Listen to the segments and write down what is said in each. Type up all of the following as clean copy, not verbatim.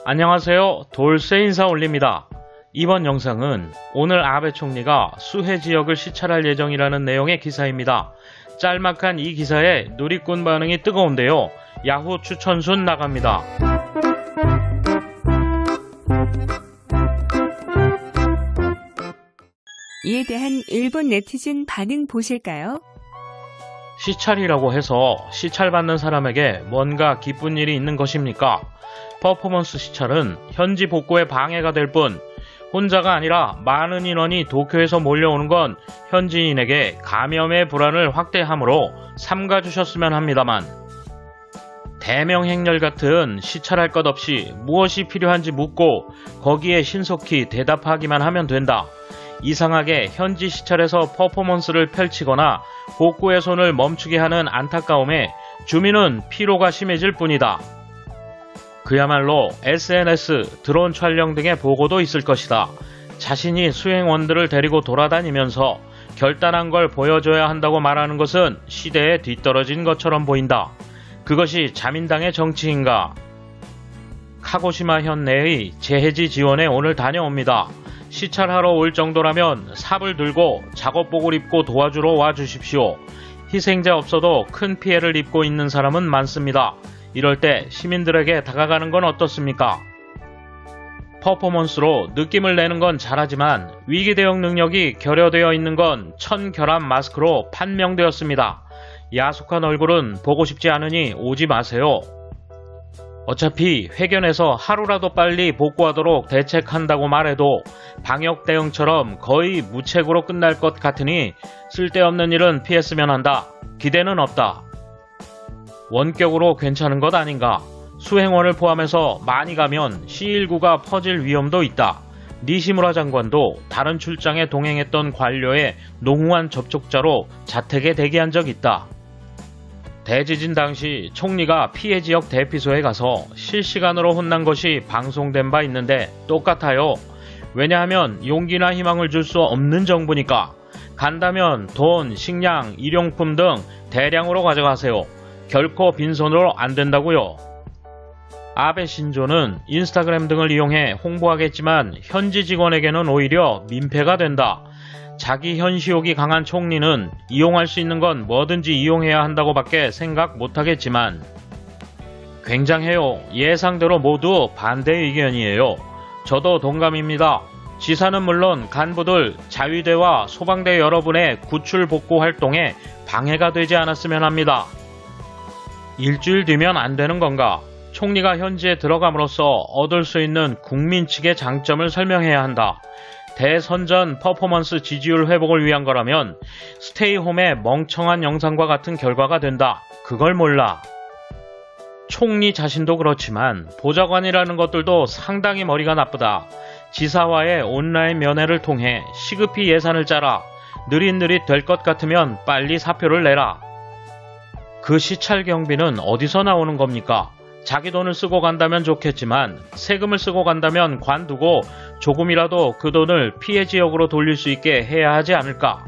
안녕하세요. 돌쇠 인사 올립니다. 이번 영상은 오늘 아베 총리가 수해 지역을 시찰할 예정이라는 내용의 기사입니다. 짤막한 이 기사에 누리꾼 반응이 뜨거운데요. 야후 추천순 나갑니다. 이에 대한 일본 네티즌 반응 보실까요? 시찰이라고 해서 시찰받는 사람에게 뭔가 기쁜 일이 있는 것입니까? 퍼포먼스 시찰은 현지 복구에 방해가 될 뿐 혼자가 아니라 많은 인원이 도쿄에서 몰려오는 건 현지인에게 감염의 불안을 확대하므로 삼가주셨으면 합니다만, 대명 행렬 같은 시찰할 것 없이 무엇이 필요한지 묻고 거기에 신속히 대답하기만 하면 된다. 이상하게 현지 시찰에서 퍼포먼스를 펼치거나 복구의 손을 멈추게 하는 안타까움에 주민은 피로가 심해질 뿐이다. 그야말로 SNS, 드론 촬영 등의 보고도 있을 것이다. 자신이 수행원들을 데리고 돌아다니면서 결단한 걸 보여줘야 한다고 말하는 것은 시대에 뒤떨어진 것처럼 보인다. 그것이 자민당의 정치인가? 카고시마 현 내의 재해지 지원에 오늘 다녀옵니다. 시찰하러 올 정도라면 삽을 들고 작업복을 입고 도와주러 와주십시오. 희생자 없어도 큰 피해를 입고 있는 사람은 많습니다. 이럴 때 시민들에게 다가가는 건 어떻습니까? 퍼포먼스로 느낌을 내는 건 잘하지만 위기 대응 능력이 결여되어 있는 건 천결함 마스크로 판명되었습니다. 야속한 얼굴은 보고 싶지 않으니 오지 마세요. 어차피 회견에서 하루라도 빨리 복구하도록 대책한다고 말해도 방역 대응처럼 거의 무책으로 끝날 것 같으니 쓸데없는 일은 피했으면 한다. 기대는 없다. 원격으로 괜찮은 것 아닌가? 수행원을 포함해서 많이 가면 C19가 퍼질 위험도 있다. 니시무라 장관도 다른 출장에 동행했던 관료의 농후한 접촉자로 자택에 대기한 적 있다. 대지진 당시 총리가 피해 지역 대피소에 가서 실시간으로 혼난 것이 방송된 바 있는데 똑같아요. 왜냐하면 용기나 희망을 줄 수 없는 정부니까. 간다면 돈, 식량, 일용품 등 대량으로 가져가세요. 결코 빈손으로 안 된다고요. 아베 신조는 인스타그램 등을 이용해 홍보하겠지만 현지 직원에게는 오히려 민폐가 된다. 자기 현시욕이 강한 총리는 이용할 수 있는 건 뭐든지 이용해야 한다고 밖에 생각 못하겠지만, 굉장해요. 예상대로 모두 반대 의견이에요. 저도 동감입니다. 지사는 물론 간부들, 자위대와 소방대 여러분의 구출 복구 활동에 방해가 되지 않았으면 합니다. 일주일 뒤면 안 되는 건가? 총리가 현지에 들어감으로써 얻을 수 있는 국민 측의 장점을 설명해야 한다. 대선전 퍼포먼스 지지율 회복을 위한 거라면 스테이홈의 멍청한 영상과 같은 결과가 된다. 그걸 몰라. 총리 자신도 그렇지만 보좌관이라는 것들도 상당히 머리가 나쁘다. 지사와의 온라인 면회를 통해 시급히 예산을 짜라. 느릿느릿 될 것 같으면 빨리 사표를 내라. 그 시찰 경비는 어디서 나오는 겁니까? 자기 돈을 쓰고 간다면 좋겠지만 세금을 쓰고 간다면 관두고 조금이라도 그 돈을 피해 지역으로 돌릴 수 있게 해야 하지 않을까?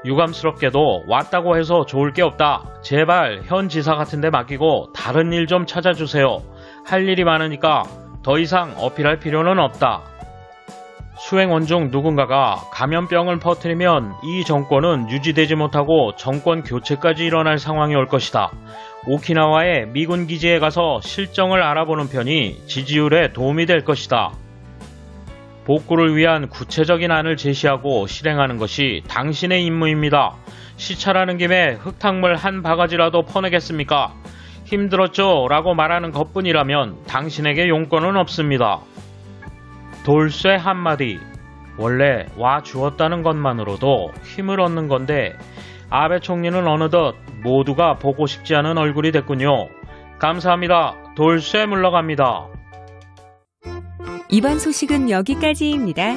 유감스럽게도 왔다고 해서 좋을 게 없다. 제발 현 지사 같은 데 맡기고 다른 일 좀 찾아주세요. 할 일이 많으니까 더 이상 어필할 필요는 없다. 수행원 중 누군가가 감염병을 퍼뜨리면 이 정권은 유지되지 못하고 정권 교체까지 일어날 상황이 올 것이다. 오키나와의 미군 기지에 가서 실정을 알아보는 편이 지지율에 도움이 될 것이다. 복구를 위한 구체적인 안을 제시하고 실행하는 것이 당신의 임무입니다. 시찰하는 김에 흙탕물 한 바가지라도 퍼내겠습니까? 힘들었죠? 라고 말하는 것뿐이라면 당신에게 용건은 없습니다. 돌쇠 한마디. 원래 와 주었다는 것만으로도 힘을 얻는 건데 아베 총리는 어느덧 모두가 보고 싶지 않은 얼굴이 됐군요. 감사합니다. 돌쇠 물러갑니다. 이번 소식은 여기까지입니다.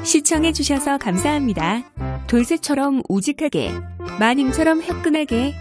시청해주셔서 감사합니다. 돌쇠처럼 우직하게, 마님처럼 화끈하게